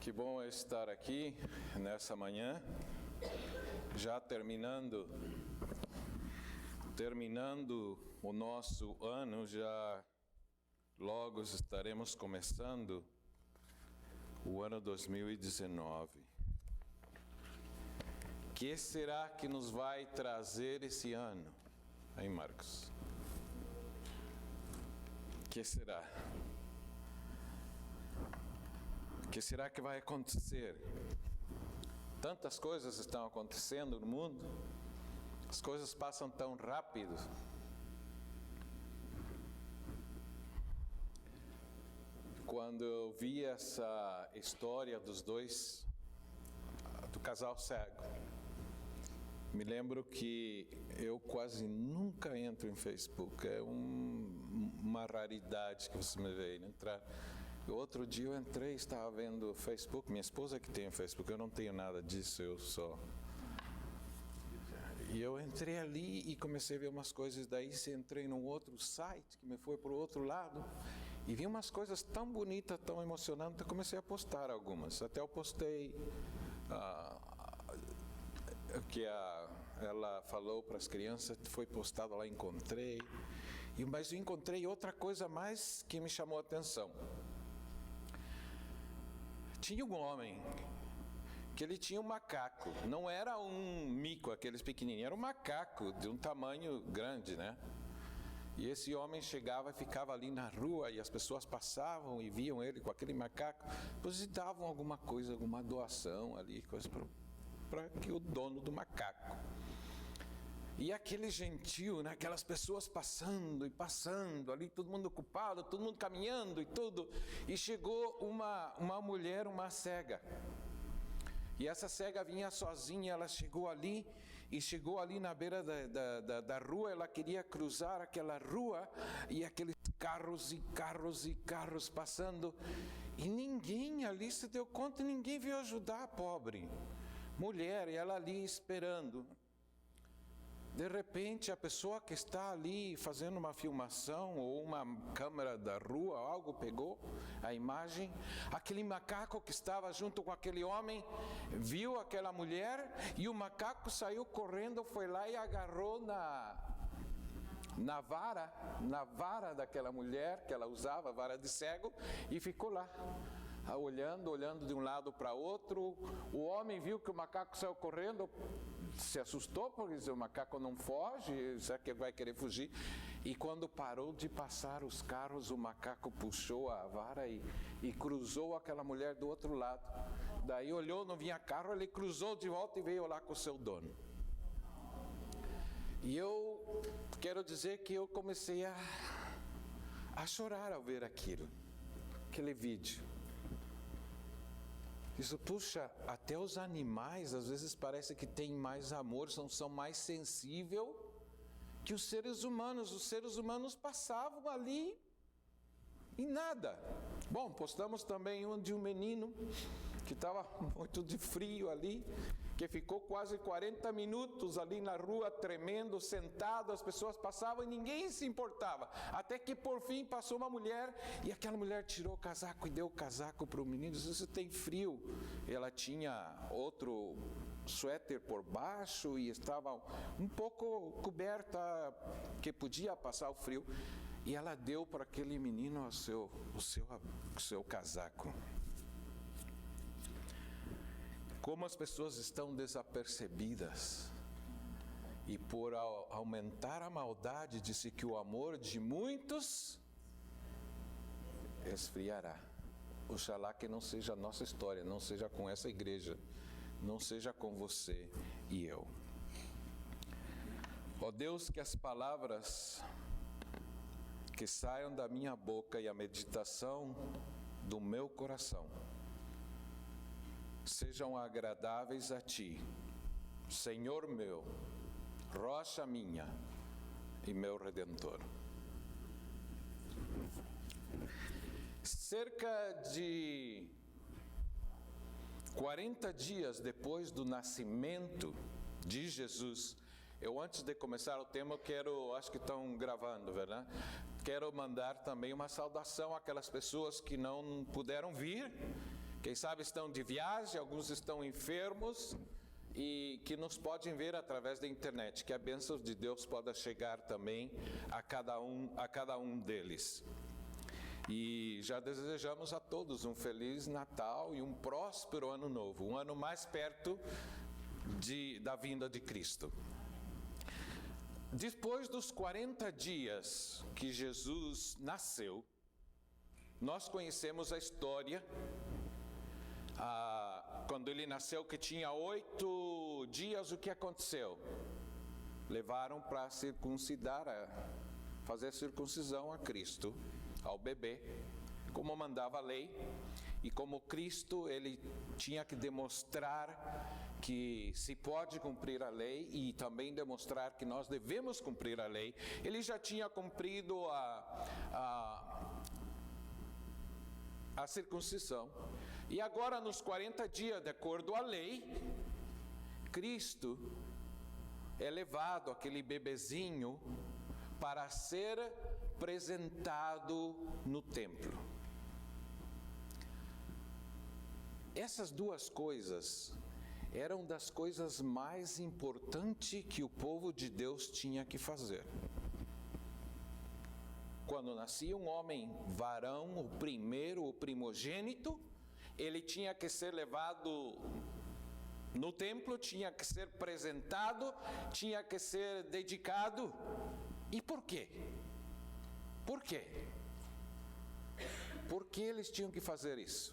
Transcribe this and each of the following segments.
Que bom estar aqui nessa manhã, já terminando o nosso ano, já logo estaremos começando o ano 2019. O que será que nos vai trazer esse ano, hein, Marcos? O que será? O que será que vai acontecer? Tantas coisas estão acontecendo no mundo, as coisas passam tão rápido. Quando eu vi essa história do casal cego, me lembro que eu quase nunca entro em Facebook, é uma raridade que você me vê entrar. Outro dia eu entrei, estava vendo o Facebook, minha esposa que tem o Facebook, eu não tenho nada disso, eu só... E eu entrei ali e comecei a ver umas coisas, daí entrei num outro site que me foi para o outro lado e vi umas coisas tão bonitas, tão emocionantes, eu comecei a postar algumas. Até eu postei que ela falou para as crianças, foi postado lá, encontrei. Mas eu encontrei outra coisa mais que me chamou a atenção. Tinha um homem que ele tinha um macaco, não era um mico, aqueles pequenininhos, era um macaco de um tamanho grande, né? E esse homem chegava e ficava ali na rua e as pessoas passavam e viam ele com aquele macaco, depois davam alguma coisa, alguma doação ali, coisa para que o dono do macaco. E aquele gentil, né? Aquelas pessoas passando e passando ali, todo mundo ocupado, todo mundo caminhando e tudo. E chegou uma mulher, uma cega. E essa cega vinha sozinha, ela chegou ali na beira da rua, ela queria cruzar aquela rua e aqueles carros e carros e carros passando. E ninguém ali se deu conta, ninguém veio ajudar a pobre mulher, e ela ali esperando. De repente, a pessoa que está ali fazendo uma filmação ou uma câmera da rua, algo pegou a imagem, aquele macaco que estava junto com aquele homem, viu aquela mulher e o macaco saiu correndo, foi lá e agarrou na vara daquela mulher, que ela usava, vara de cego, e ficou lá. Olhando de um lado para outro. O homem viu que o macaco saiu correndo, se assustou, porque o macaco não foge, será que vai querer fugir? E quando parou de passar os carros, o macaco puxou a vara e cruzou aquela mulher do outro lado. Daí olhou, não vinha carro, ele cruzou de volta e veio lá com o seu dono. E eu quero dizer que eu comecei a chorar ao ver aquele vídeo. Isso, puxa, até os animais às vezes parece que têm mais amor, são mais sensíveis que os seres humanos. Os seres humanos passavam ali e nada. Bom, postamos também um de um menino que estava muito de frio ali, que ficou quase 40 minutos ali na rua tremendo, sentado, as pessoas passavam e ninguém se importava, até que por fim passou uma mulher e aquela mulher tirou o casaco e deu o casaco para o menino, disse: "Você tem frio?" Ela tinha outro suéter por baixo e estava um pouco coberta, que podia passar o frio, e ela deu para aquele menino o seu casaco. Como as pessoas estão desapercebidas, e por aumentar a maldade, disse que o amor de muitos esfriará. Oxalá que não seja a nossa história, não seja com essa igreja, não seja com você e eu. Ó Deus, que as palavras que saiam da minha boca e a meditação do meu coração sejam agradáveis a Ti, Senhor meu, rocha minha e meu Redentor. Cerca de 40 dias depois do nascimento de Jesus, eu antes de começar o tema, acho que estão gravando, verdade? Quero mandar também uma saudação àquelas pessoas que não puderam vir, Quem sabe estão de viagem, alguns estão enfermos e que nos podem ver através da internet. Que a bênção de Deus possa chegar também a cada um deles. E já desejamos a todos um Feliz Natal e um próspero Ano Novo, um ano mais perto da vinda de Cristo. Depois dos 40 dias que Jesus nasceu, nós conhecemos a história, quando ele nasceu, que tinha 8 dias, o que aconteceu? Levaram para circuncidar, fazer a circuncisão a Cristo, ao bebê, como mandava a lei, e como Cristo, ele tinha que demonstrar que se pode cumprir a lei e também demonstrar que nós devemos cumprir a lei. Ele já tinha cumprido a circuncisão. E agora, nos 40 dias, de acordo à lei, Cristo é levado, aquele bebezinho, para ser apresentado no templo. Essas duas coisas eram das coisas mais importantes que o povo de Deus tinha que fazer. Quando nascia um homem varão, o primogênito, ele tinha que ser levado no templo, tinha que ser apresentado, tinha que ser dedicado. E por quê? Por quê? Por que eles tinham que fazer isso?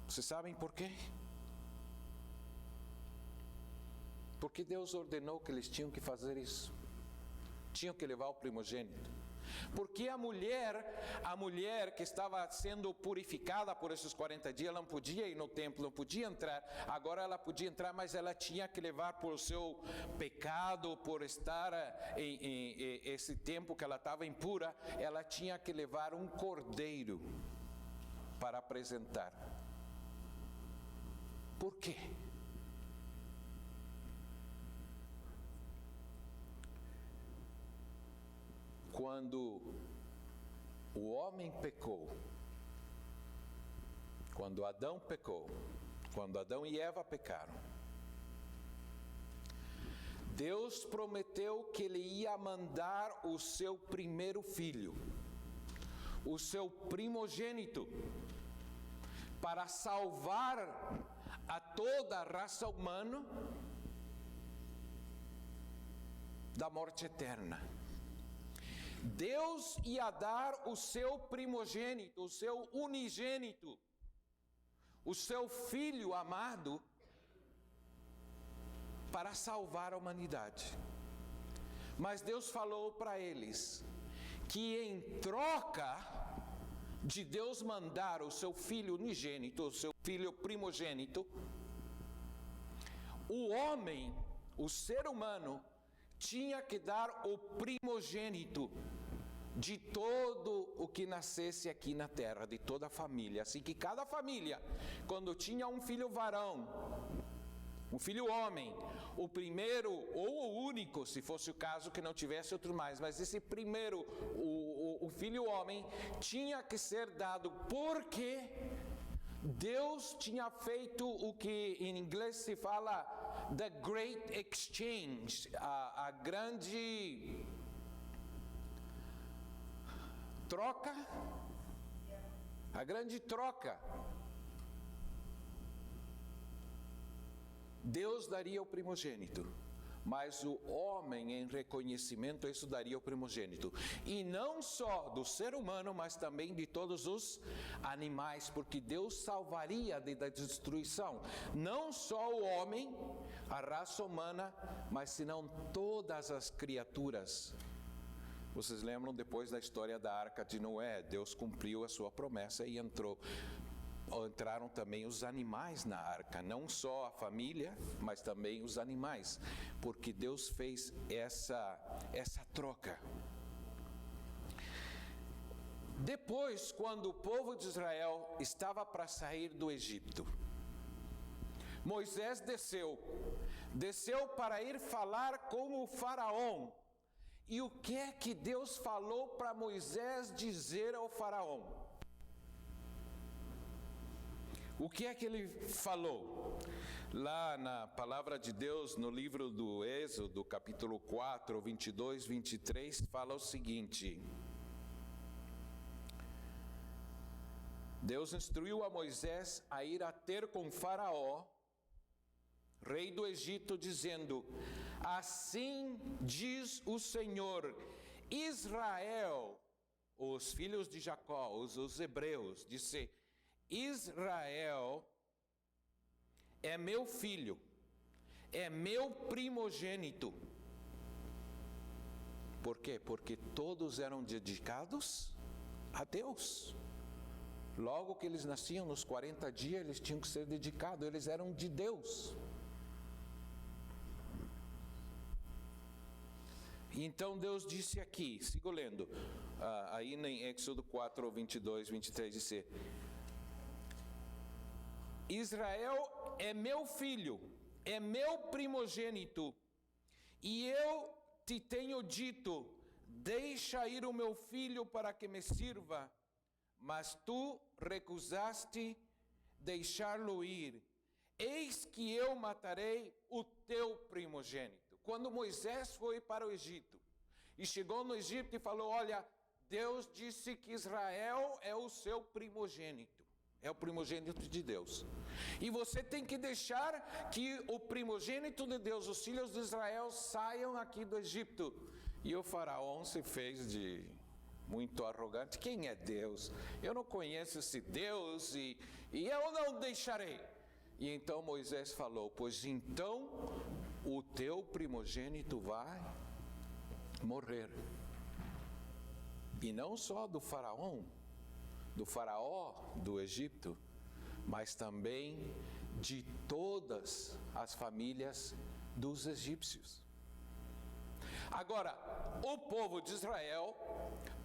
Vocês sabem por quê? Porque Deus ordenou que eles tinham que fazer isso. Tinham que levar o primogênito. Porque a mulher que estava sendo purificada por esses 40 dias, ela não podia ir no templo, não podia entrar. Agora ela podia entrar, mas ela tinha que levar por seu pecado, por estar em esse tempo que ela estava impura, ela tinha que levar um cordeiro para apresentar. Por quê? Quando o homem pecou, quando Adão pecou, quando Adão e Eva pecaram, Deus prometeu que Ele ia mandar o seu primeiro filho, o seu primogênito, para salvar a toda a raça humana da morte eterna. Deus ia dar o seu primogênito, o seu unigênito, o seu filho amado, para salvar a humanidade. Mas Deus falou para eles que em troca de Deus mandar o seu filho unigênito, o seu filho primogênito, o homem, o ser humano, tinha que dar o primogênito de todo o que nascesse aqui na terra, de toda a família. Assim que cada família, quando tinha um filho varão, um filho homem, o primeiro ou o único, se fosse o caso que não tivesse outro mais, mas esse primeiro, o filho homem, tinha que ser dado, porque Deus tinha feito o que em inglês se fala The Great Exchange, a grande troca, a grande troca. Deus daria o primogênito, mas o homem, em reconhecimento, isso daria o primogênito. E não só do ser humano, mas também de todos os animais, porque Deus salvaria da destruição, não só o homem, a raça humana, mas senão todas as criaturas. Vocês lembram depois da história da Arca de Noé? Deus cumpriu a sua promessa e entraram também os animais na arca, não só a família, mas também os animais, porque Deus fez essa troca. Depois, quando o povo de Israel estava para sair do Egito, Moisés desceu para ir falar com o faraó. E o que é que Deus falou para Moisés dizer ao faraó? O que é que ele falou? Lá na palavra de Deus, no livro do Êxodo, capítulo 4, 22, 23, fala o seguinte: Deus instruiu a Moisés a ir a ter com Faraó, rei do Egito, dizendo: assim diz o Senhor, Israel, os filhos de Jacó, os hebreus, disse: Israel é meu filho, é meu primogênito. Por quê? Porque todos eram dedicados a Deus. Logo que eles nasciam, nos 40 dias, eles tinham que ser dedicados, eles eram de Deus. Então Deus disse aqui, sigo lendo, aí em Êxodo 4, 22, 23, disse: Israel é meu filho, é meu primogênito, e eu te tenho dito: deixa ir o meu filho para que me sirva, mas tu recusaste deixá-lo ir. Eis que eu matarei o teu primogênito. Quando Moisés foi para o Egito e chegou no Egito e falou: olha, Deus disse que Israel é o seu primogênito, é o primogênito de Deus, e você tem que deixar que o primogênito de Deus, os filhos de Israel, saiam aqui do Egito. E o faraó se fez de muito arrogante: quem é Deus? Eu não conheço esse Deus e eu não deixarei. E então Moisés falou: pois então o teu primogênito vai morrer. E não só do faraó do Egito, mas também de todas as famílias dos egípcios. Agora, o povo de Israel,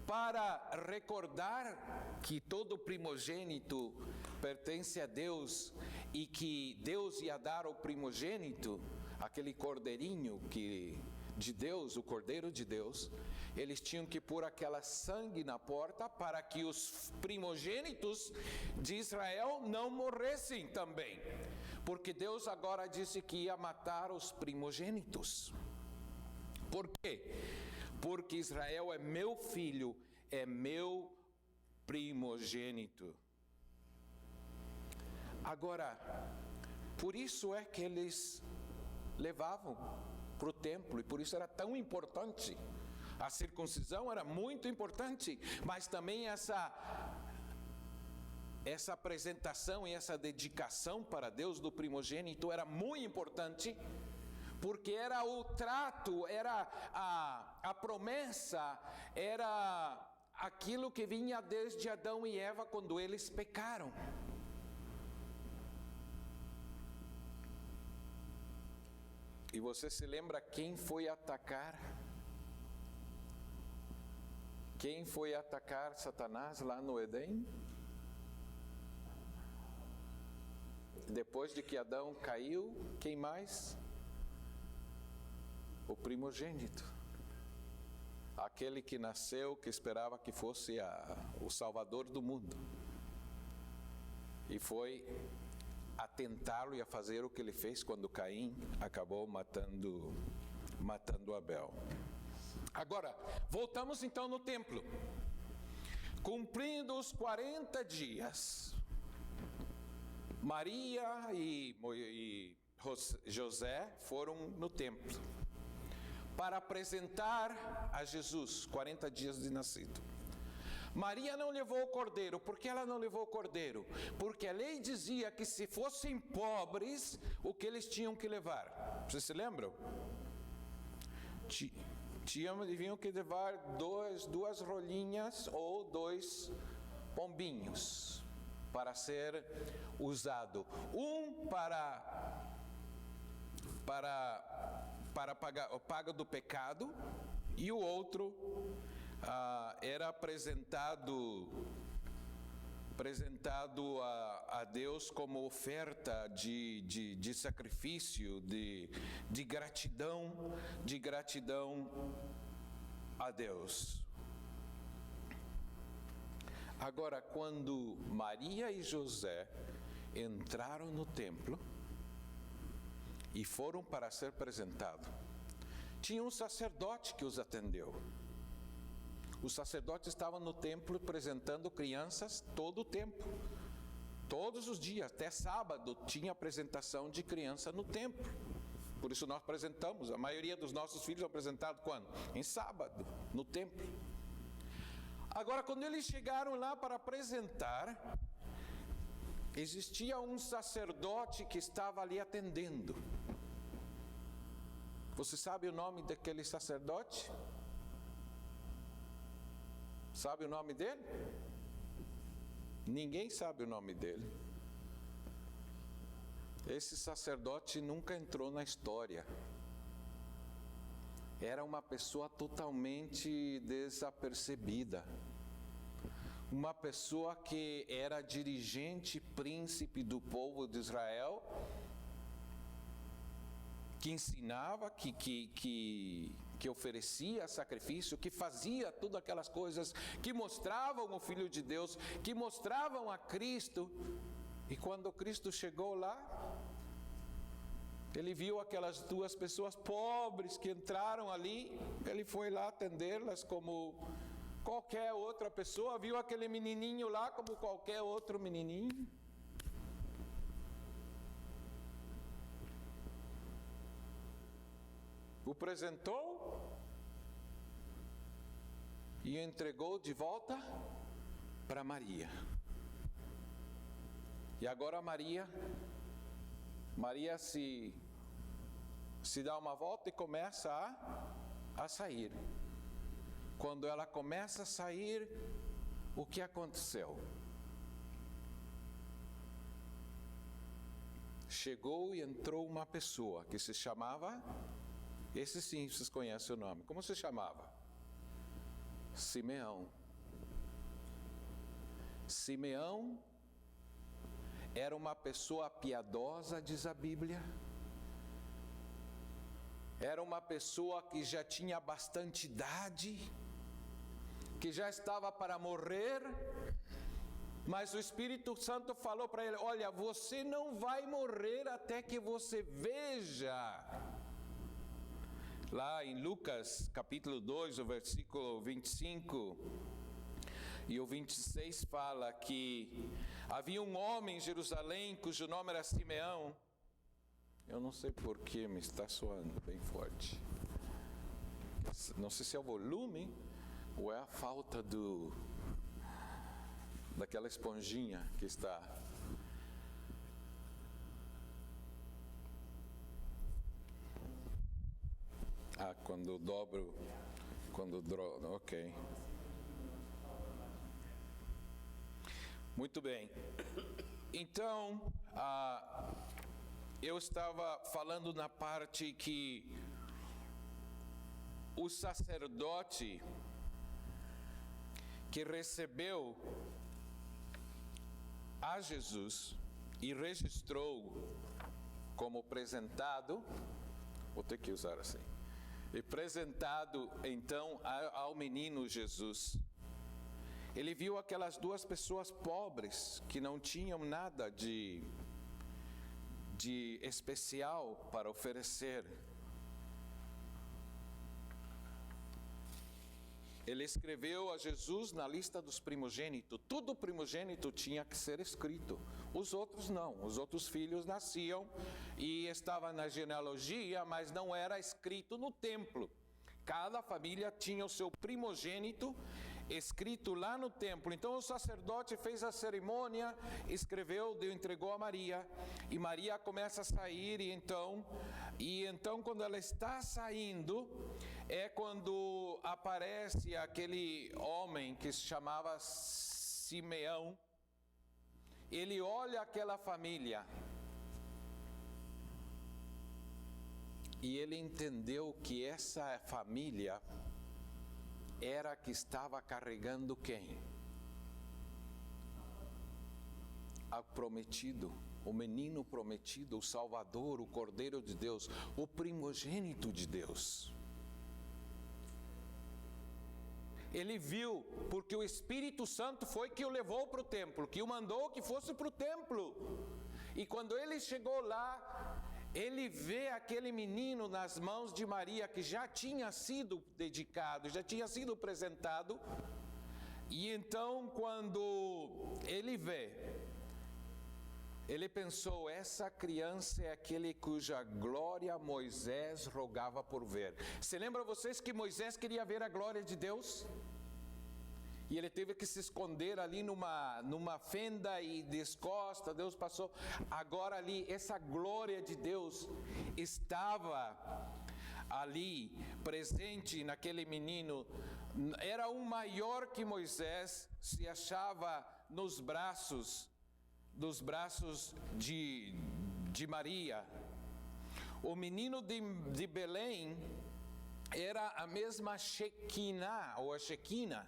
para recordar que todo primogênito pertence a Deus e que Deus ia dar o primogênito, aquele cordeirinho de Deus, o Cordeiro de Deus, eles tinham que pôr aquela sangue na porta para que os primogênitos de Israel não morressem também, porque Deus agora disse que ia matar os primogênitos. Por quê? Porque Israel é meu filho, é meu primogênito. Agora, por isso é que eles levavam para o templo, e por isso era tão importante. A circuncisão era muito importante, mas também essa apresentação e essa dedicação para Deus do primogênito era muito importante, porque era o trato, era a promessa, era aquilo que vinha desde Adão e Eva quando eles pecaram. E você se lembra quem foi atacar? Quem foi atacar Satanás lá no Éden? Depois de que Adão caiu, quem mais? O primogênito. Aquele que nasceu, que esperava que fosse o Salvador do mundo. E foi a tentá-lo e a fazer o que ele fez quando Caim acabou matando Abel. Agora, voltamos então no templo. Cumprindo os 40 dias, Maria e José foram no templo para apresentar a Jesus, 40 dias de nascido. Maria não levou o cordeiro. Por que ela não levou o cordeiro? Porque a lei dizia que se fossem pobres, o que eles tinham que levar? Vocês se lembram? Deviam que levar duas rolinhas ou 2 pombinhos para ser usado. Um para pagar o pago do pecado, e o outro era apresentado a Deus como oferta de sacrifício, de gratidão a Deus. Agora, quando Maria e José entraram no templo e foram para ser apresentados. Tinha um sacerdote que os atendeu. Os sacerdotes estavam no templo apresentando crianças todo o tempo. Todos os dias, até sábado, tinha apresentação de criança no templo. Por isso nós apresentamos. A maioria dos nossos filhos são apresentados quando? Em sábado, no templo. Agora, quando eles chegaram lá para apresentar, existia um sacerdote que estava ali atendendo. Você sabe o nome daquele sacerdote? Sabe o nome dele? Ninguém sabe o nome dele. Esse sacerdote nunca entrou na história. Era uma pessoa totalmente desapercebida. Uma pessoa que era dirigente, príncipe do povo de Israel, que ensinava, que oferecia sacrifício, que fazia todas aquelas coisas, que mostravam o Filho de Deus, que mostravam a Cristo. E quando Cristo chegou lá, ele viu aquelas duas pessoas pobres que entraram ali, ele foi lá atendê-las como qualquer outra pessoa, viu aquele menininho lá como qualquer outro menininho. O apresentou e entregou de volta para Maria. E agora Maria se dá uma volta e começa a sair. Quando ela começa a sair, o que aconteceu? Chegou e entrou uma pessoa que se chamava, esse sim, vocês conhecem o nome. Como se chamava? Simeão. Simeão era uma pessoa piedosa, diz a Bíblia. Era uma pessoa que já tinha bastante idade, que já estava para morrer, mas o Espírito Santo falou para ele: olha, você não vai morrer até que você veja. Lá em Lucas capítulo 2, o versículo 25 e o 26 fala que havia um homem em Jerusalém cujo nome era Simeão. Eu não sei por que me está soando bem forte. Não sei se é o volume ou é a falta daquela esponjinha que está. Quando dobro, ok. Muito bem. Então, eu estava falando na parte que o sacerdote que recebeu a Jesus e registrou como apresentado, vou ter que usar assim, e apresentado então ao menino Jesus. Ele viu aquelas duas pessoas pobres que não tinham nada de especial para oferecer. Ele escreveu a Jesus na lista dos primogênitos. Tudo primogênito tinha que ser escrito. Os outros não. Os outros filhos nasciam e estavam na genealogia, mas não era escrito no templo. Cada família tinha o seu primogênito escrito lá no templo. Então o sacerdote fez a cerimônia, escreveu, entregou a Maria, e Maria começa a sair, e então quando ela está saindo, é quando aparece aquele homem que se chamava Simeão. Ele olha aquela família e ele entendeu que essa família era a que estava carregando quem? O prometido, o menino prometido, o Salvador, o Cordeiro de Deus, o primogênito de Deus. Ele viu, porque o Espírito Santo foi que o levou para o templo, que o mandou que fosse para o templo. E quando ele chegou lá, ele vê aquele menino nas mãos de Maria, que já tinha sido dedicado, já tinha sido apresentado. E então, quando ele vê, ele pensou: essa criança é aquele cuja glória Moisés rogava por ver. Se lembra vocês que Moisés queria ver a glória de Deus? E ele teve que se esconder ali numa fenda e descosta, Deus passou. Agora ali, essa glória de Deus estava ali, presente naquele menino. Era um maior que Moisés, se achava nos braços de Maria. O menino de Belém era a mesma Shekinah, ou a Shekinah,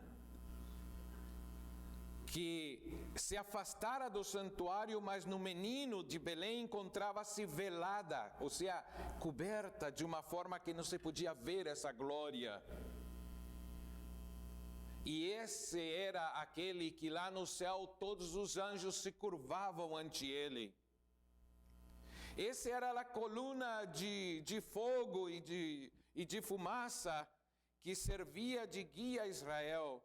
que se afastara do santuário, mas no menino de Belém encontrava-se velada, ou seja, coberta de uma forma que não se podia ver essa glória. E esse era aquele que lá no céu todos os anjos se curvavam ante ele. Esse era a coluna de fogo e de fumaça que servia de guia a Israel.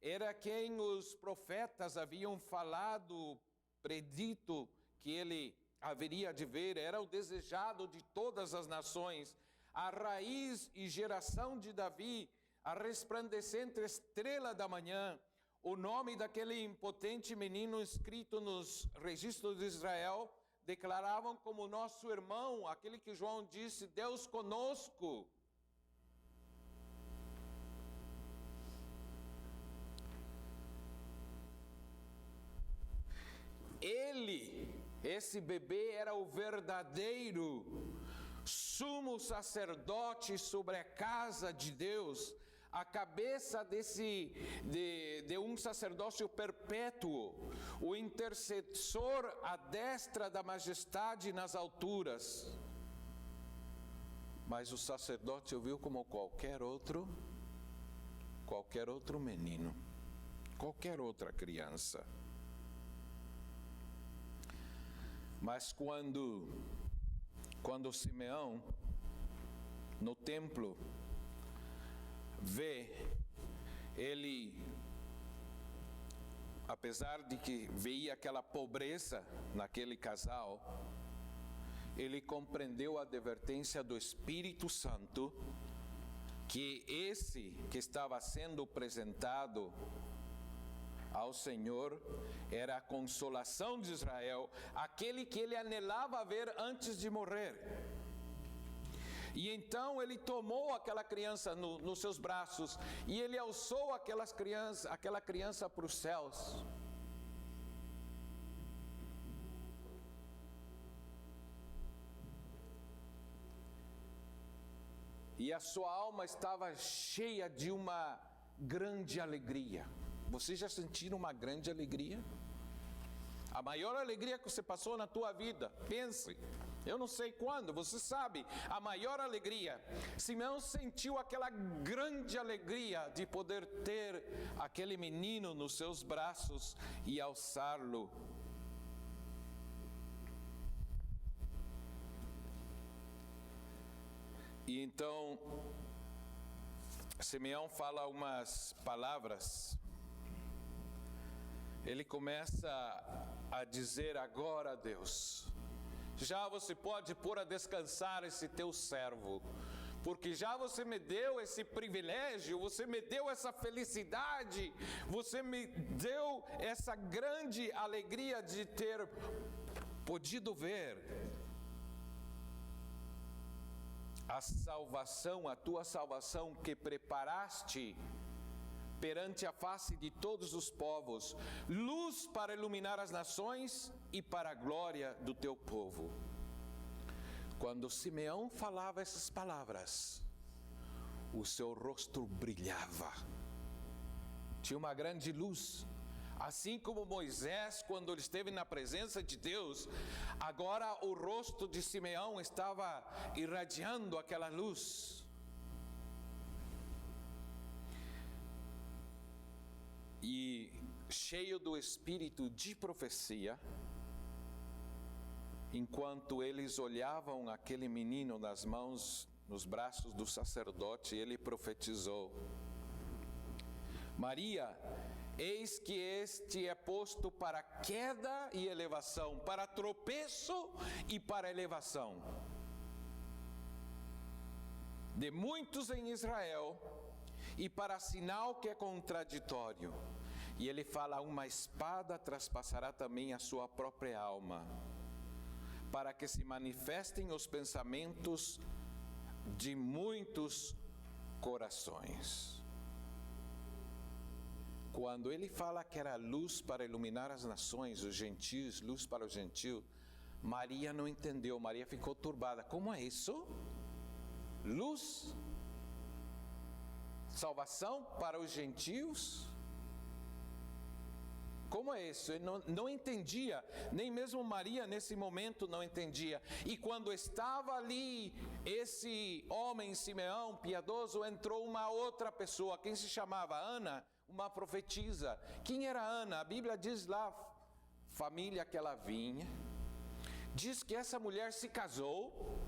Era quem os profetas haviam falado, predito que ele haveria de ver. Era o desejado de todas as nações, a raiz e geração de Davi, a resplandecente estrela da manhã. O nome daquele impotente menino escrito nos registros de Israel declaravam como nosso irmão, aquele que João disse: Deus conosco. Esse bebê era o verdadeiro sumo sacerdote sobre a casa de Deus, a cabeça de um sacerdócio perpétuo, o intercessor à destra da majestade nas alturas. Mas o sacerdote o viu como qualquer outro menino, qualquer outra criança. Mas quando Simeão, no templo, vê, ele, apesar de que veia aquela pobreza naquele casal, ele compreendeu a advertência do Espírito Santo, que esse que estava sendo apresentado ao Senhor era a consolação de Israel, aquele que ele anelava ver antes de morrer. E então ele tomou aquela criança nos seus braços e ele alçou aquela criança para os céus. E a sua alma estava cheia de uma grande alegria. Vocês já sentiram uma grande alegria? A maior alegria que você passou na tua vida, pense, eu não sei quando, você sabe, a maior alegria. Simeão sentiu aquela grande alegria de poder ter aquele menino nos seus braços e alçá-lo. E então, Simeão fala umas palavras. Ele começa a dizer: agora, Deus, já você pode pôr a descansar esse teu servo, porque já você me deu esse privilégio, você me deu essa felicidade, você me deu essa grande alegria de ter podido ver a salvação, a tua salvação que preparaste perante a face de todos os povos, luz para iluminar as nações e para a glória do teu povo. Quando Simeão falava essas palavras, o seu rosto brilhava, tinha uma grande luz. Assim como Moisés, quando ele esteve na presença de Deus, agora o rosto de Simeão estava irradiando aquela luz. E cheio do espírito de profecia, enquanto eles olhavam aquele menino nas mãos, nos braços do sacerdote, ele profetizou: Maria, eis que este é posto para queda e elevação, para tropeço e para elevação de muitos em Israel, e para sinal que é contraditório. E ele fala: uma espada traspassará também a sua própria alma, para que se manifestem os pensamentos de muitos corações. Quando ele fala que era luz para iluminar as nações, os gentios, luz para os gentios, Maria não entendeu, Maria ficou turbada. Como é isso? Luz? Salvação para os gentios? Como é isso? Ele não entendia, nem mesmo Maria nesse momento não entendia. E quando estava ali esse homem, Simeão, piedoso, entrou uma outra pessoa, quem se chamava Ana, uma profetisa. Quem era Ana? A Bíblia diz lá, família que ela vinha. Diz que essa mulher se casou,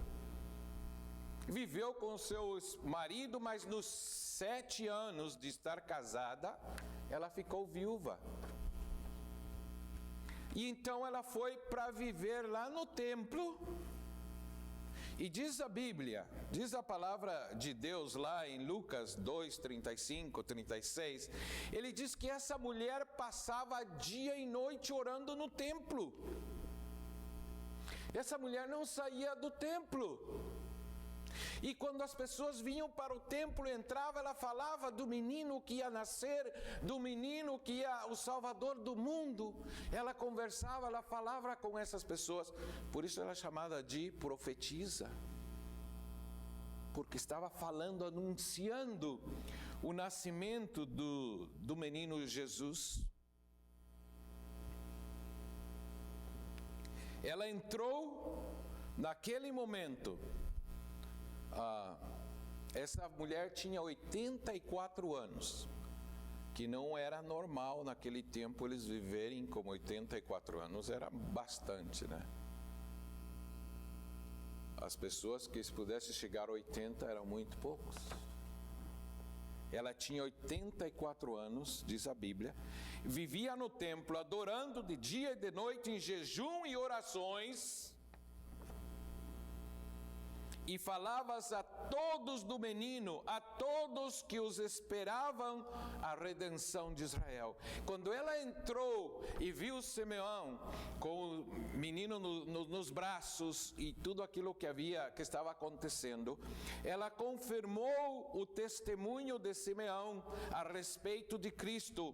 viveu com seu marido, mas nos 7 anos de estar casada, ela ficou viúva. E então ela foi para viver lá no templo. E diz a Bíblia, diz a palavra de Deus lá em Lucas 2, 35, 36, ele diz que essa mulher passava dia e noite orando no templo. Essa mulher não saía do templo. E quando as pessoas vinham para o templo, entrava, ela falava do menino que ia nascer, do menino que ia, o Salvador do mundo. Ela conversava, ela falava com essas pessoas. Por isso ela é chamada de profetisa. Porque estava falando, anunciando o nascimento do menino Jesus. Ela entrou naquele momento. Essa mulher tinha 84 anos, que não era normal naquele tempo eles viverem com 84 anos, era bastante, né? As pessoas que pudessem chegar a 80 eram muito poucos. Ela tinha 84 anos, diz a Bíblia, vivia no templo adorando de dia e de noite em jejum e orações, e falavas a todos do menino, a todos que os esperavam a redenção de Israel. Quando ela entrou e viu Simeão com o menino nos braços e tudo aquilo que estava acontecendo, ela confirmou o testemunho de Simeão a respeito de Cristo.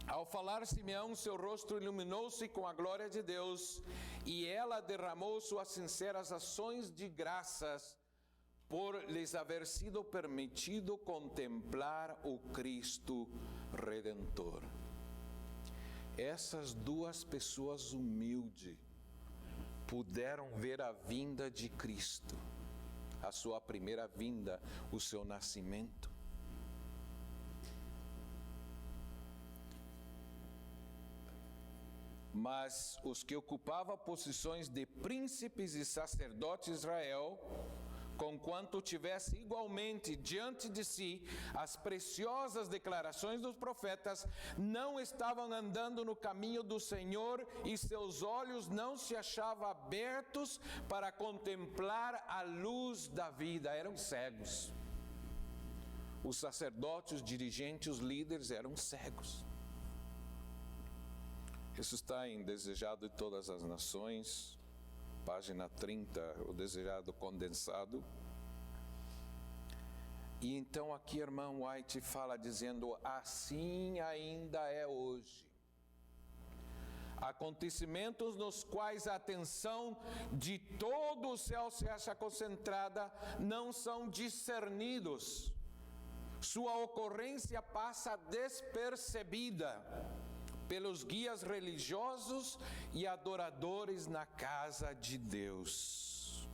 Ao falar Simeão, seu rosto iluminou-se com a glória de Deus, e ela derramou suas sinceras ações de graças por lhes haver sido permitido contemplar o Cristo Redentor. Essas duas pessoas humildes puderam ver a vinda de Cristo, a sua primeira vinda, o seu nascimento. Mas os que ocupavam posições de príncipes e sacerdotes de Israel, conquanto tivesse igualmente diante de si as preciosas declarações dos profetas, não estavam andando no caminho do Senhor, e seus olhos não se achavam abertos para contemplar a luz da vida, eram cegos. Os sacerdotes, os dirigentes, os líderes eram cegos. Isso está em Desejado de Todas as Nações, página 30, o Desejado condensado. E então aqui, irmão White fala dizendo: assim ainda é hoje. Acontecimentos nos quais a atenção de todo o céu se acha concentrada não são discernidos. Sua ocorrência passa despercebida pelos guias religiosos e adoradores na casa de Deus.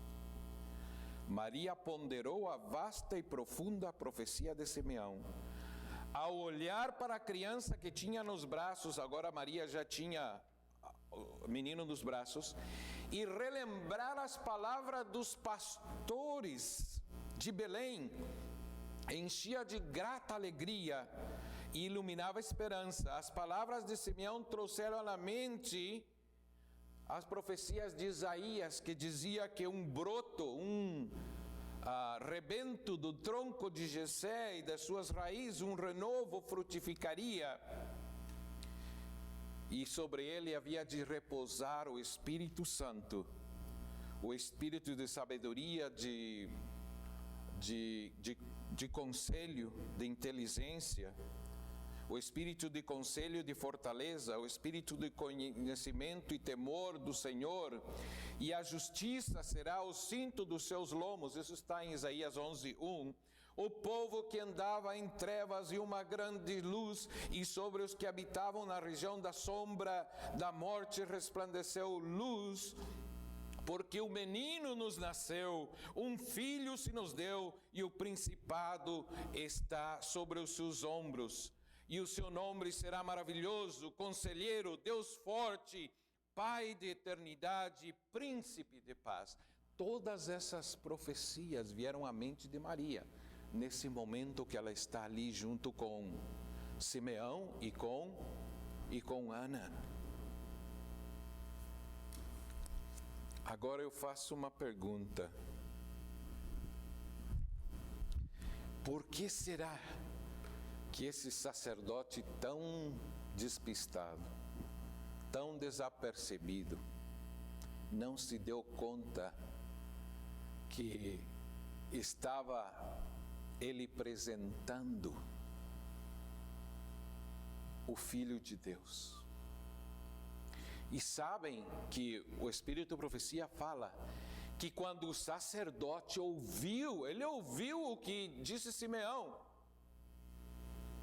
Maria ponderou a vasta e profunda profecia de Simeão. Ao olhar para a criança que tinha nos braços, agora Maria já tinha o menino nos braços, e relembrar as palavras dos pastores de Belém, enchia de grata alegria e iluminava a esperança. As palavras de Simeão trouxeram à mente as profecias de Isaías, que dizia que um broto, rebento do tronco de Jessé e das suas raízes, um renovo frutificaria, e sobre ele havia de repousar o Espírito Santo, o Espírito de sabedoria, de conselho, de inteligência, o espírito de conselho e de fortaleza, o espírito de conhecimento e temor do Senhor, e a justiça será o cinto dos seus lomos. Isso está em Isaías 11:1. O povo que andava em trevas e uma grande luz, e sobre os que habitavam na região da sombra da morte resplandeceu luz, porque o menino nos nasceu, um filho se nos deu, e o principado está sobre os seus ombros. E o seu nome será maravilhoso, conselheiro, Deus forte, Pai de eternidade, príncipe de paz. Todas essas profecias vieram à mente de Maria, nesse momento que ela está ali junto com Simeão e com Ana. Agora eu faço uma pergunta. Por que será que esse sacerdote tão despistado, tão desapercebido, não se deu conta que estava ele apresentando o Filho de Deus? E sabem que o Espírito de Profecia fala que quando o sacerdote ouviu, ele ouviu o que disse Simeão.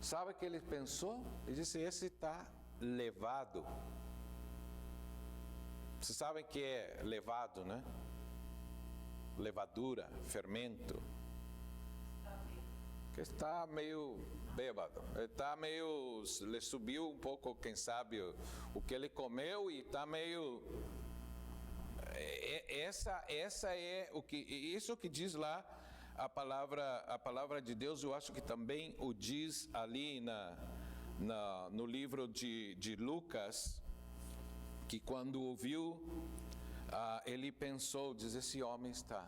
Sabe o que ele pensou? Ele disse: esse está levado. Vocês sabem que é levado, né? Levadura, fermento. Que está meio bêbado. Ele está meio... Ele subiu um pouco, quem sabe, o que ele comeu, e está meio... Essa é o que... Isso que diz lá a palavra de Deus, eu acho que também o diz ali no livro de Lucas, que quando ouviu, ele pensou, diz: esse homem está...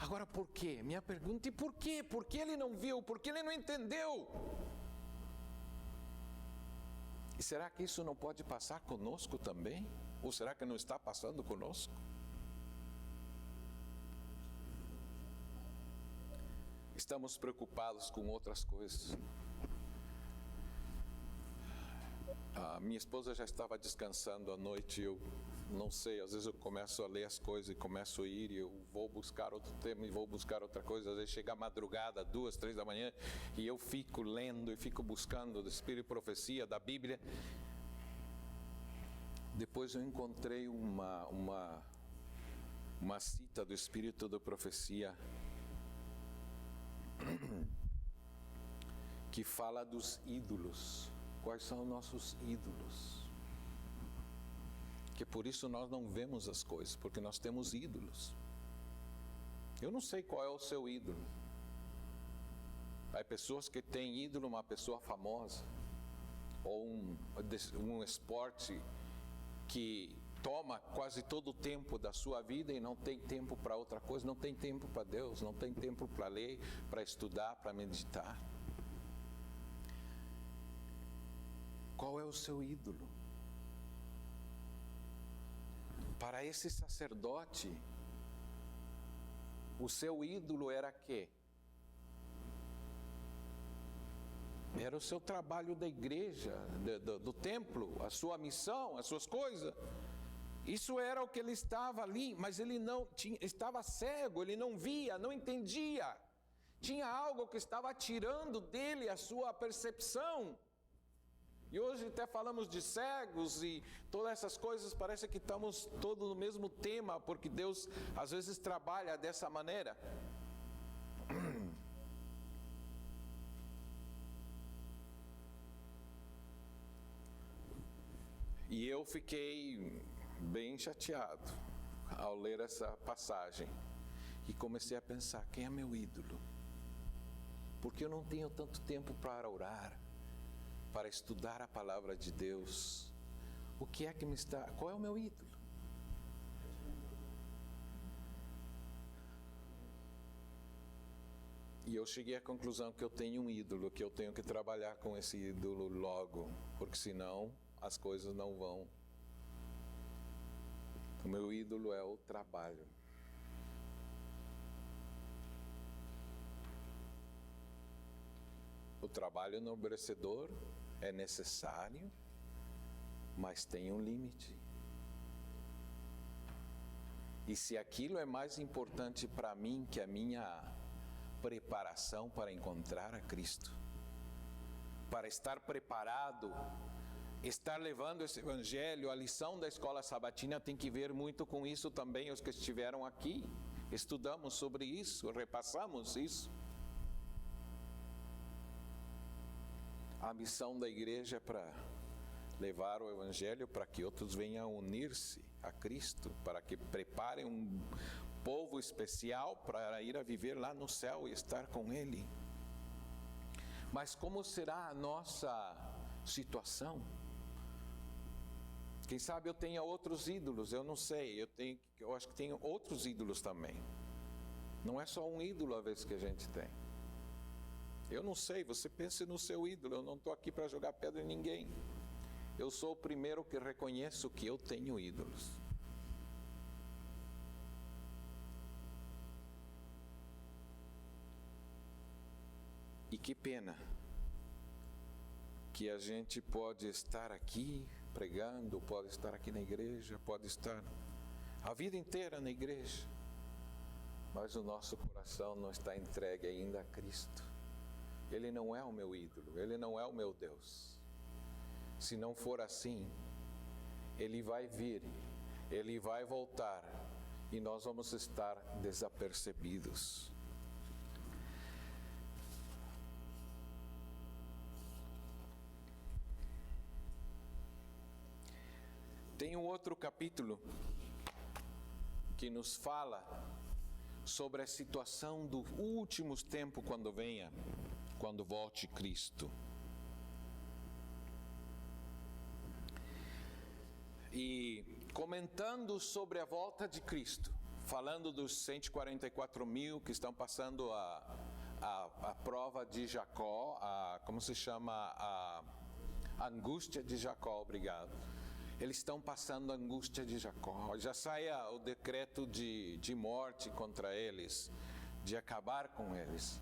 Agora, por quê? Minha pergunta: e por quê? Por que ele não viu? Por que ele não entendeu? E será que isso não pode passar conosco também? Ou será que não está passando conosco? Estamos preocupados com outras coisas. A minha esposa já estava descansando à noite, eu não sei, às vezes eu começo a ler as coisas e começo a ir, e eu vou buscar outro tema e vou buscar outra coisa, às vezes chega a madrugada, 2, 3 da manhã, e eu fico lendo e fico buscando do Espírito de Profecia, da Bíblia. Depois eu encontrei uma cita do Espírito de Profecia que fala dos ídolos. Quais são nossos ídolos? Que por isso nós não vemos as coisas, porque nós temos ídolos. Eu não sei qual é o seu ídolo. Há pessoas que têm ídolo, uma pessoa famosa, ou um esporte que toma quase todo o tempo da sua vida e não tem tempo para outra coisa, não tem tempo para Deus, não tem tempo para ler, para estudar, para meditar. Qual é o seu ídolo? Para esse sacerdote, o seu ídolo era quê? Era o seu trabalho da igreja, do templo, a sua missão, as suas coisas. Isso era o que ele estava ali, mas ele não tinha, estava cego, ele não via, não entendia. Tinha algo que estava tirando dele a sua percepção. E hoje até falamos de cegos e todas essas coisas, parece que estamos todos no mesmo tema, porque Deus às vezes trabalha dessa maneira. E eu fiquei bem chateado ao ler essa passagem e comecei a pensar, quem é meu ídolo? Porque eu não tenho tanto tempo para orar, para estudar a palavra de Deus. O que é que me está... Qual é o meu ídolo? E eu cheguei à conclusão que eu tenho um ídolo, que eu tenho que trabalhar com esse ídolo logo, porque senão as coisas não vão. O meu ídolo é o trabalho. O trabalho enobrecedor é necessário, mas tem um limite. E se aquilo é mais importante para mim que a minha preparação para encontrar a Cristo, para estar preparado, estar levando esse evangelho, a lição da escola sabatina tem que ver muito com isso também. Os que estiveram aqui, estudamos sobre isso, repassamos isso. A missão da igreja é para levar o evangelho para que outros venham unir-se a Cristo, para que preparem um povo especial para ir a viver lá no céu e estar com Ele. Mas como será a nossa situação? Quem sabe eu tenha outros ídolos, eu não sei, eu acho que tenho outros ídolos também. Não é só um ídolo a vez que a gente tem. Eu não sei, você pense no seu ídolo, eu não estou aqui para jogar pedra em ninguém. Eu sou o primeiro que reconheço que eu tenho ídolos. E que pena que a gente pode estar aqui pregando, pode estar aqui na igreja, pode estar a vida inteira na igreja, mas o nosso coração não está entregue ainda a Cristo. Ele não é o meu ídolo, Ele não é o meu Deus. Se não for assim, Ele vai vir, Ele vai voltar e nós vamos estar desapercebidos. Tem um outro capítulo que nos fala sobre a situação dos últimos tempos quando volte Cristo. E comentando sobre a volta de Cristo, falando dos 144 mil que estão passando a prova de Jacó, como se chama? A angústia de Jacó, obrigado. Eles estão passando a angústia de Jacó. Já saia o decreto de morte contra eles, de acabar com eles.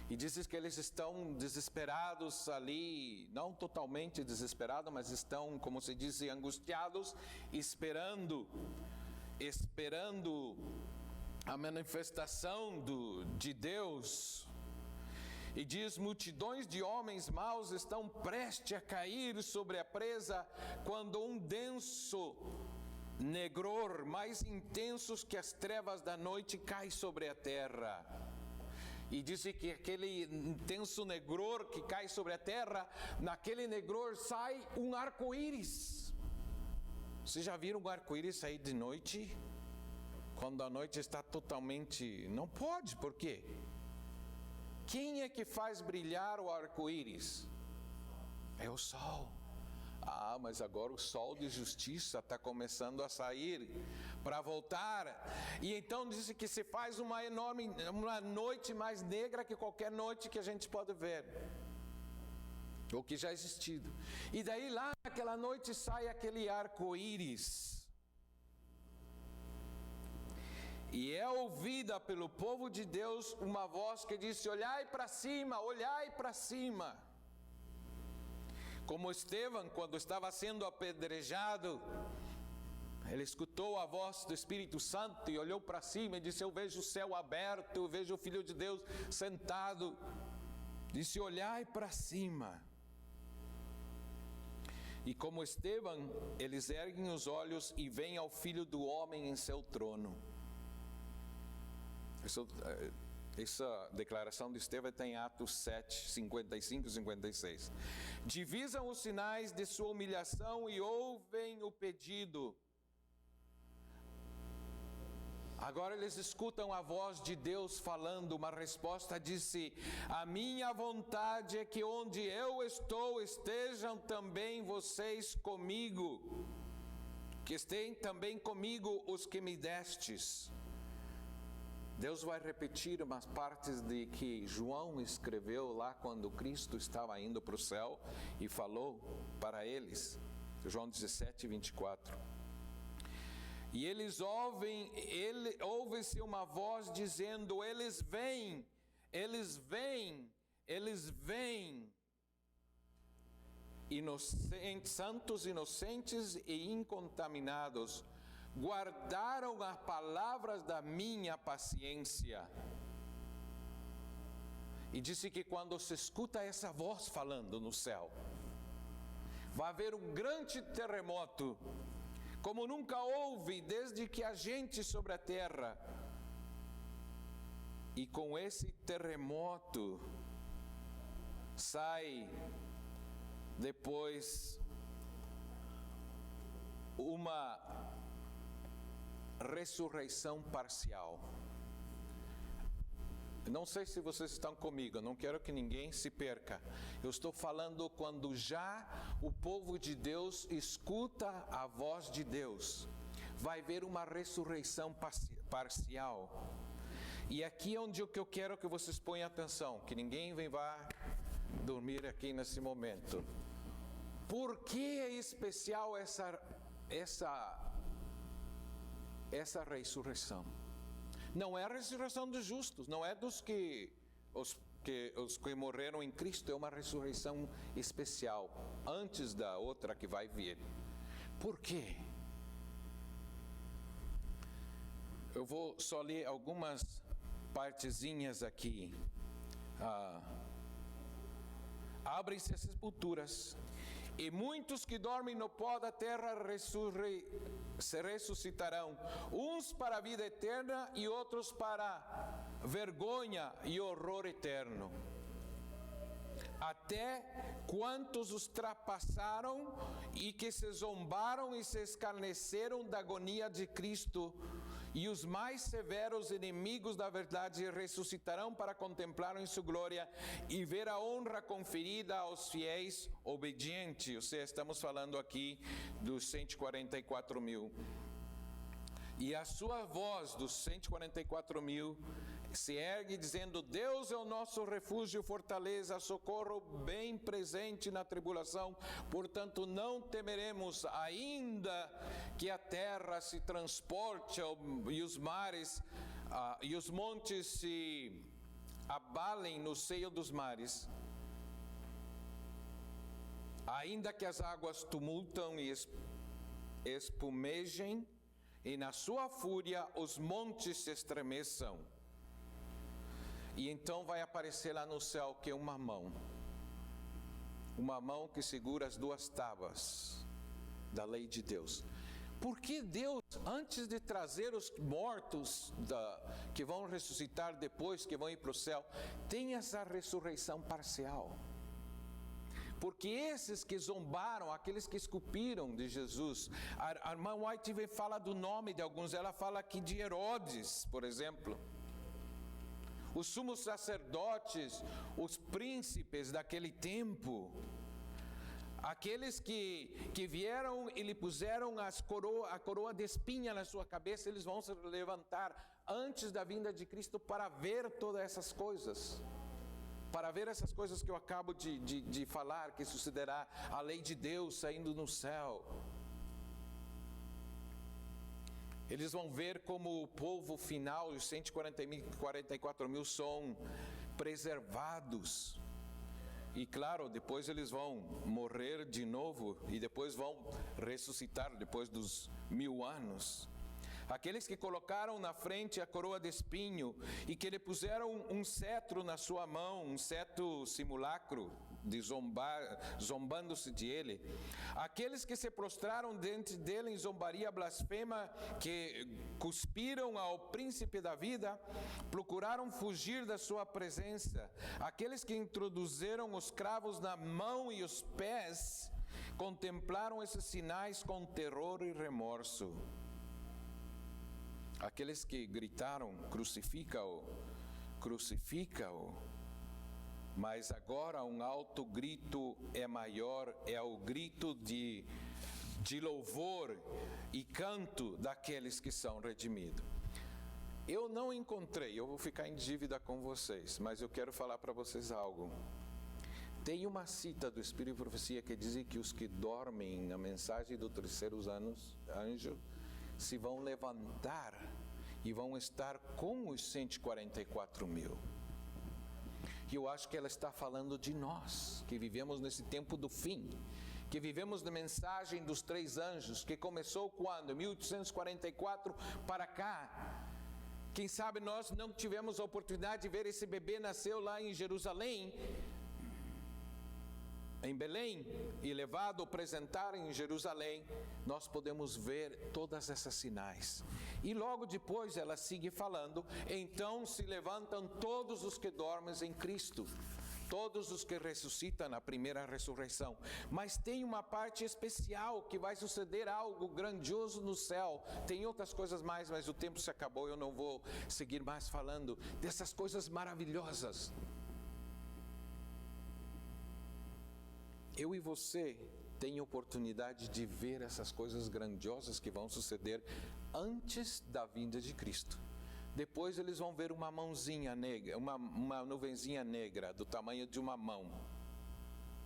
E diz que eles estão desesperados ali, não totalmente desesperados, mas estão, como se diz, angustiados, esperando a manifestação de Deus. E diz, multidões de homens maus estão prestes a cair sobre a presa, quando um denso negror, mais intensos que as trevas da noite, cai sobre a terra. E diz que aquele intenso negror que cai sobre a terra, naquele negror sai um arco-íris. Vocês já viram um arco-íris sair de noite? Quando a noite está totalmente... Não pode, por quê? Quem é que faz brilhar o arco-íris? É o sol. Ah, mas agora o sol de justiça está começando a sair para voltar. E então diz que se faz uma noite mais negra que qualquer noite que a gente pode ver, ou que já existido. E daí lá naquela noite sai aquele arco-íris. E é ouvida pelo povo de Deus uma voz que disse: olhai para cima, olhai para cima. Como Estevão, quando estava sendo apedrejado, ele escutou a voz do Espírito Santo e olhou para cima e disse: eu vejo o céu aberto, eu vejo o Filho de Deus sentado. Disse: olhai para cima. E como Estevão, eles erguem os olhos e veem ao Filho do Homem em seu trono. Essa declaração de Estevão está em Atos 7, 55 e 56. Divisam os sinais de sua humilhação e ouvem o pedido. Agora eles escutam a voz de Deus falando uma resposta, disse: a minha vontade é que onde eu estou estejam também vocês comigo, que estejam também comigo os que me destes. Deus vai repetir umas partes de que João escreveu lá quando Cristo estava indo para o céu e falou para eles. João 17, 24. E eles ouve-se uma voz dizendo: eles vêm, eles vêm, eles vêm. Inocentes, santos, inocentes e incontaminados, guardaram as palavras da minha paciência. E disse que quando se escuta essa voz falando no céu, vai haver um grande terremoto, como nunca houve desde que a gente sobre a terra. E com esse terremoto sai depois uma ressurreição parcial. Não sei se vocês estão comigo, eu não quero que ninguém se perca. Eu estou falando quando já o povo de Deus escuta a voz de Deus. Vai haver uma ressurreição parcial. E aqui é onde eu quero que vocês ponham atenção, que ninguém vá dormir aqui nesse momento. Por que é especial essa ressurreição? Não é a ressurreição dos justos, não é dos os que morreram em Cristo, é uma ressurreição especial, antes da outra que vai vir. Por quê? Eu vou só ler algumas partezinhas aqui. Abrem-se as sepulturas, e muitos que dormem no pó da terra se ressuscitarão, uns para a vida eterna e outros para vergonha e horror eterno. Até quantos os trapassaram e que se zombaram e se escarneceram da agonia de Cristo, e os mais severos inimigos da verdade ressuscitarão para contemplar em sua glória e ver a honra conferida aos fiéis obedientes. Ou seja, estamos falando aqui dos 144 mil. E a sua voz dos 144 mil se ergue dizendo: Deus é o nosso refúgio, fortaleza, socorro bem presente na tribulação. Portanto, não temeremos, ainda que a terra se transporte e os mares e os montes se abalem no seio dos mares. Ainda que as águas tumultam e espumejem, e na sua fúria os montes se estremeçam. E então vai aparecer lá no céu que é uma mão que segura as duas tábuas da lei de Deus. Porque Deus, antes de trazer os mortos que vão ressuscitar depois, que vão ir para o céu, tem essa ressurreição parcial? Porque esses que zombaram, aqueles que esculpiram de Jesus, a irmã White fala do nome de alguns, ela fala aqui de Herodes, por exemplo. Os sumos sacerdotes, os príncipes daquele tempo, aqueles que vieram e lhe puseram a coroa de espinha na sua cabeça, eles vão se levantar antes da vinda de Cristo para ver todas essas coisas. Para ver essas coisas que eu acabo de falar, que sucederá, a lei de Deus saindo no céu. Eles vão ver como o povo final, os 144 mil, são preservados. E claro, depois eles vão morrer de novo e depois vão ressuscitar depois dos 1000 anos. Aqueles que colocaram na frente a coroa de espinho e que lhe puseram um cetro na sua mão, um cetro simulacro, zombando-se de ele. Aqueles que se prostraram diante dele em zombaria blasfema, que cuspiram ao príncipe da vida, procuraram fugir da sua presença. Aqueles que introduziram os cravos na mão e os pés, contemplaram esses sinais com terror e remorso. Aqueles que gritaram, crucifica-o, crucifica-o. Mas agora um alto grito é maior, é o grito de louvor e canto daqueles que são redimidos. Eu não encontrei, eu vou ficar em dívida com vocês, mas eu quero falar para vocês algo. Tem uma cita do Espírito e Profecia que diz que os que dormem na mensagem do terceiro anjo se vão levantar e vão estar com os 144 mil. E eu acho que ela está falando de nós, que vivemos nesse tempo do fim, que vivemos na mensagem dos 3 anjos, que começou quando? 1844 para cá. Quem sabe nós não tivemos a oportunidade de ver esse bebê nasceu lá em Jerusalém, em Belém, e levado, apresentado em Jerusalém, nós podemos ver todas essas sinais. E logo depois ela sigue falando, então se levantam todos os que dormem em Cristo, todos os que ressuscitam na primeira ressurreição. Mas tem uma parte especial que vai suceder algo grandioso no céu. Tem outras coisas mais, mas o tempo se acabou, eu não vou seguir mais falando dessas coisas maravilhosas. Eu e você tem oportunidade de ver essas coisas grandiosas que vão suceder antes da vinda de Cristo. Depois eles vão ver uma mãozinha negra, uma nuvenzinha negra do tamanho de uma mão.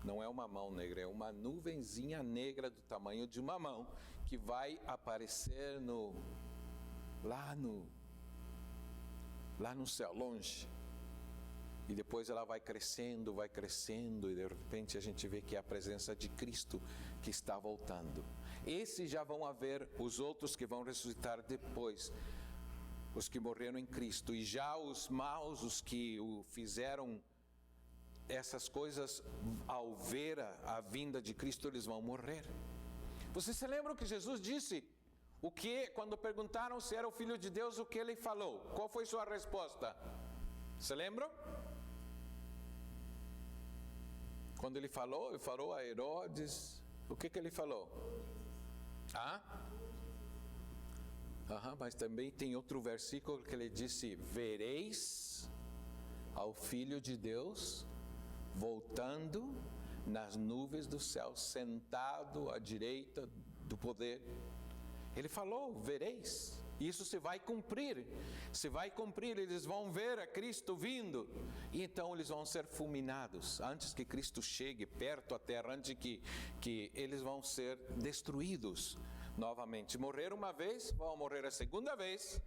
Não é uma mão negra, é uma nuvenzinha negra do tamanho de uma mão que vai aparecer lá no céu, longe. E depois ela vai crescendo, e de repente a gente vê que é a presença de Cristo que está voltando. Esses já vão haver os outros que vão ressuscitar depois, os que morreram em Cristo. E já os maus, os que o fizeram essas coisas, ao ver a vinda de Cristo, eles vão morrer. Você se lembra o que Jesus disse? O que, quando perguntaram se era o Filho de Deus, o que ele falou? Qual foi sua resposta? Se lembram? Quando ele falou a Herodes, o que ele falou? Mas também tem outro versículo que ele disse, vereis ao Filho de Deus voltando nas nuvens do céu, sentado à direita do poder. Ele falou, vereis. Isso se vai cumprir, eles vão ver a Cristo vindo, e então eles vão ser fulminados, antes que Cristo chegue perto à terra, antes que eles vão ser destruídos novamente. Morreram uma vez, vão morrer a segunda vez,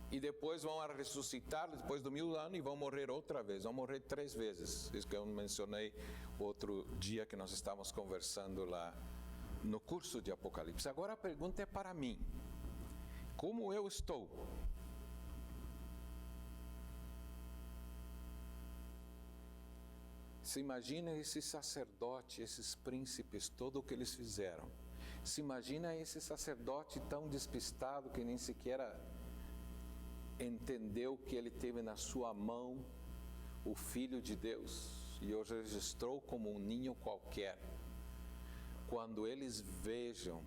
e depois vão ressuscitar depois de 1000 anos, e vão morrer outra vez, vão morrer 3 vezes, isso que eu mencionei outro dia que nós estávamos conversando lá no curso de Apocalipse. Agora a pergunta é para mim. Como eu estou? Se imagina esse sacerdote, esses príncipes, tudo o que eles fizeram. Se imagina esse sacerdote tão despistado que nem sequer entendeu que ele teve na sua mão o Filho de Deus e o registrou como um ninho qualquer. Quando eles vejam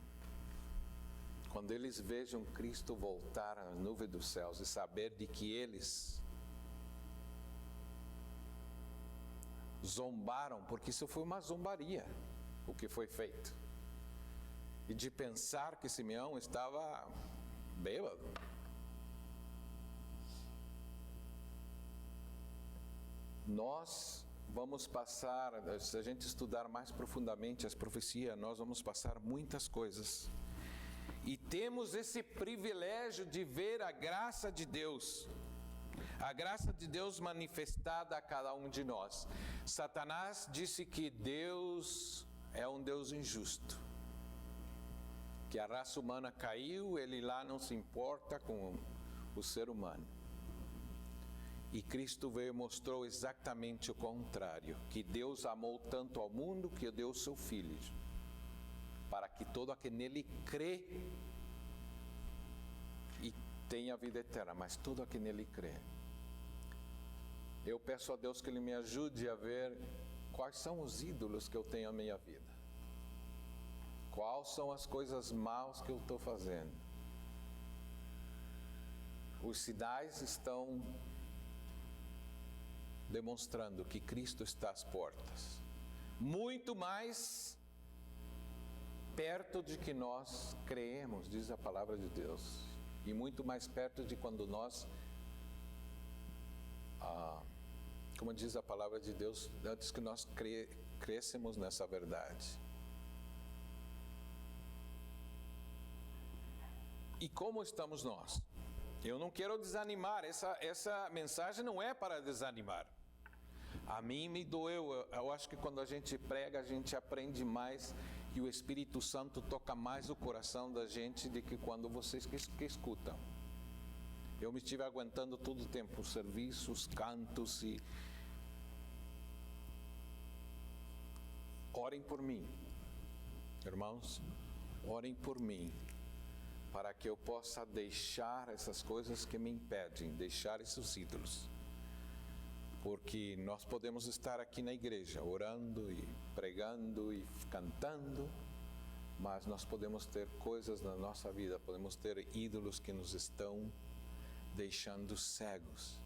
Cristo voltar às nuvens dos céus e saber de que eles zombaram, porque isso foi uma zombaria, o que foi feito, e de pensar que Simeão estava bêbado. Nós vamos passar, se a gente estudar mais profundamente as profecias, nós vamos passar muitas coisas. E temos esse privilégio de ver a graça de Deus manifestada a cada um de nós. Satanás disse que Deus é um Deus injusto, que a raça humana caiu, ele lá não se importa com o ser humano. E Cristo veio e mostrou exatamente o contrário, que Deus amou tanto ao mundo que deu o seu Filho, para que todo aquele nele crê e tenha vida eterna, mas todo aquele nele crê. Eu peço a Deus que Ele me ajude a ver quais são os ídolos que eu tenho na minha vida. Quais são as coisas más que eu estou fazendo. Os sinais estão demonstrando que Cristo está às portas. Muito mais perto de que nós creemos, diz a palavra de Deus. E muito mais perto de quando nós, como diz a palavra de Deus, antes que nós crescemos nessa verdade. E como estamos nós? Eu não quero desanimar, essa mensagem não é para desanimar. A mim me doeu, eu acho que quando a gente prega, a gente aprende mais e o Espírito Santo toca mais o coração da gente do que quando vocês que escutam. Eu me estive aguentando todo o tempo, os serviços, cantos e... Orem por mim, irmãos, orem por mim, para que eu possa deixar essas coisas que me impedem, deixar esses ídolos. Porque nós podemos estar aqui na igreja, orando e pregando e cantando, mas nós podemos ter coisas na nossa vida, podemos ter ídolos que nos estão deixando cegos.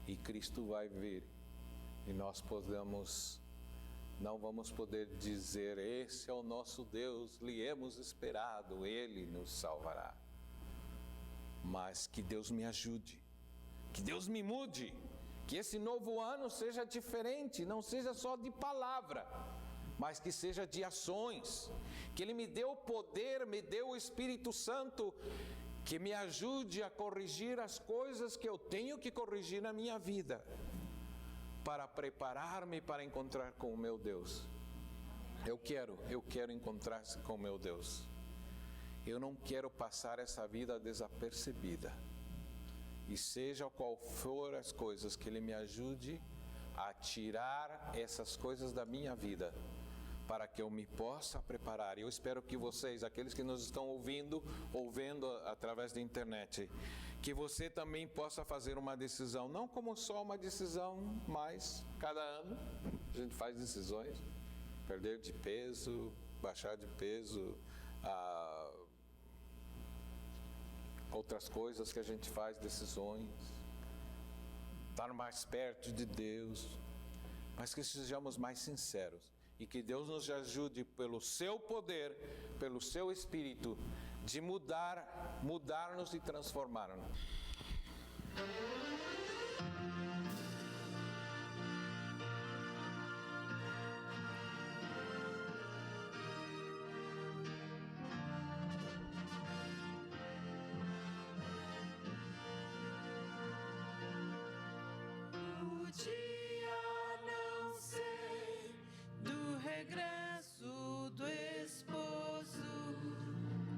E Cristo vai vir e nós não vamos poder dizer, esse é o nosso Deus, lhe hemos esperado, Ele nos salvará. Mas que Deus me ajude, que Deus me mude, que esse novo ano seja diferente, não seja só de palavra, mas que seja de ações, que Ele me dê o poder, me dê o Espírito Santo, que me ajude a corrigir as coisas que eu tenho que corrigir na minha vida, para preparar-me para encontrar com o meu Deus. Eu quero encontrar-se com o meu Deus. Eu não quero passar essa vida desapercebida. E seja qual for as coisas, que Ele me ajude a tirar essas coisas da minha vida, para que eu me possa preparar. Eu espero que vocês, aqueles que nos estão ouvindo através da internet, que você também possa fazer uma decisão, não como só uma decisão, mas cada ano a gente faz decisões, perder de peso, baixar de peso, outras coisas que a gente faz, decisões, estar mais perto de Deus, mas que sejamos mais sinceros e que Deus nos ajude pelo seu poder, pelo seu Espírito, de mudar-nos e transformar-nos.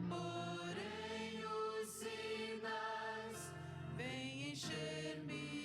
Porém os sinais vêm encher-me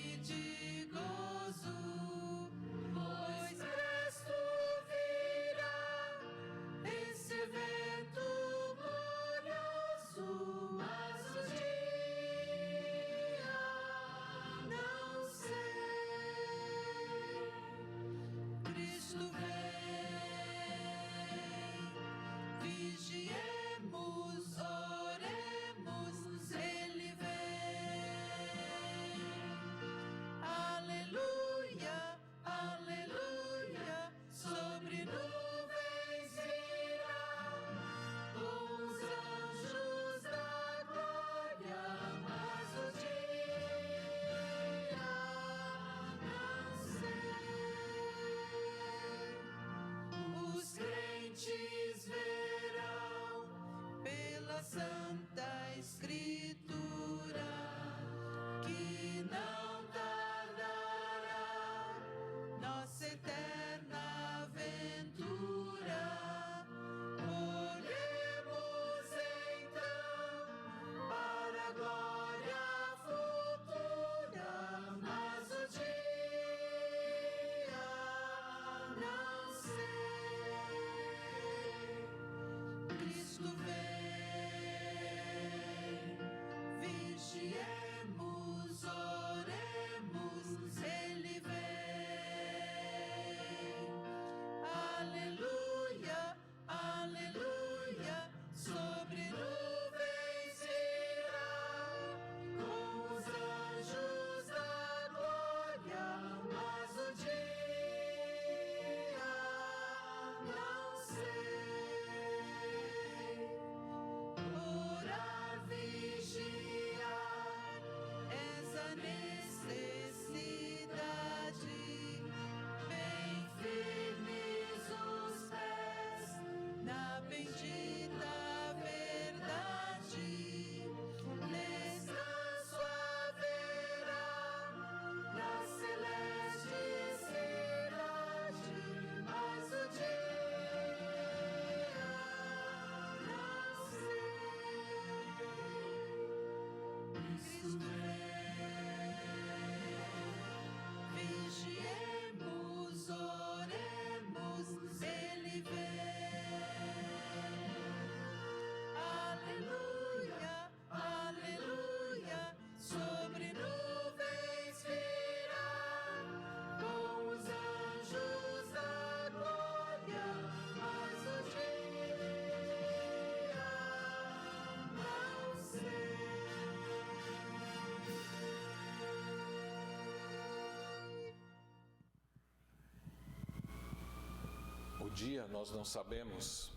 dia nós não sabemos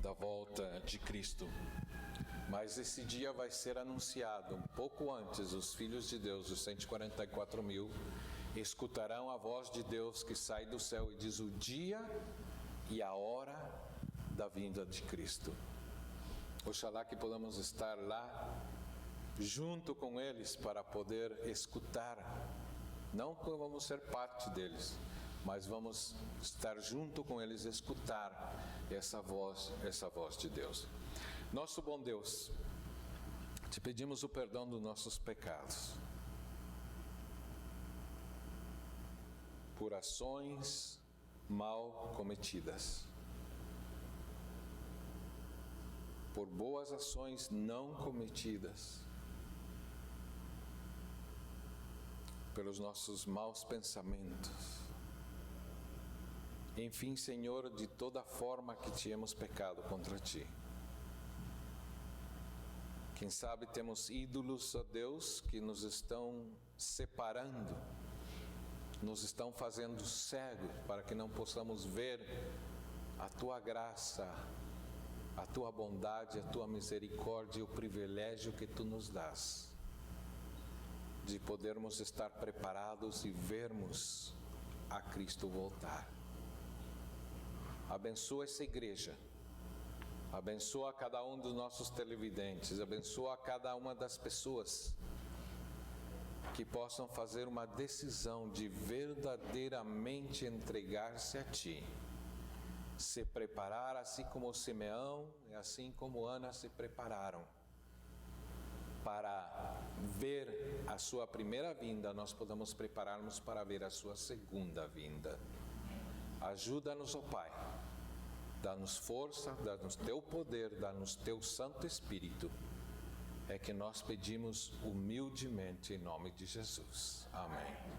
da volta de Cristo, mas esse dia vai ser anunciado um pouco antes. Os filhos de Deus, os 144.000, escutarão a voz de Deus que sai do céu e diz o dia e a hora da vinda de Cristo. Oxalá que podamos estar lá junto com eles para poder escutar. Não que vamos ser parte deles, mas vamos estar junto com eles, escutar essa voz de Deus. Nosso bom Deus, te pedimos o perdão dos nossos pecados, por ações mal cometidas, por boas ações não cometidas, pelos nossos maus pensamentos. Enfim, Senhor, de toda forma que tínhamos pecado contra Ti. Quem sabe temos ídolos, ó Deus, que nos estão separando, nos estão fazendo cegos para que não possamos ver a Tua graça, a Tua bondade, a Tua misericórdia e o privilégio que Tu nos dás de podermos estar preparados e vermos a Cristo voltar. Abençoa essa igreja, abençoa cada um dos nossos televidentes, abençoa cada uma das pessoas que possam fazer uma decisão de verdadeiramente entregar-se a Ti, se preparar assim como Simeão e assim como Ana se prepararam para ver a Sua primeira vinda. Nós podemos prepararmos para ver a Sua segunda vinda. Ajuda-nos, ó Pai, dá-nos força, dá-nos Teu poder, dá-nos Teu Santo Espírito. É que nós pedimos humildemente em nome de Jesus. Amém.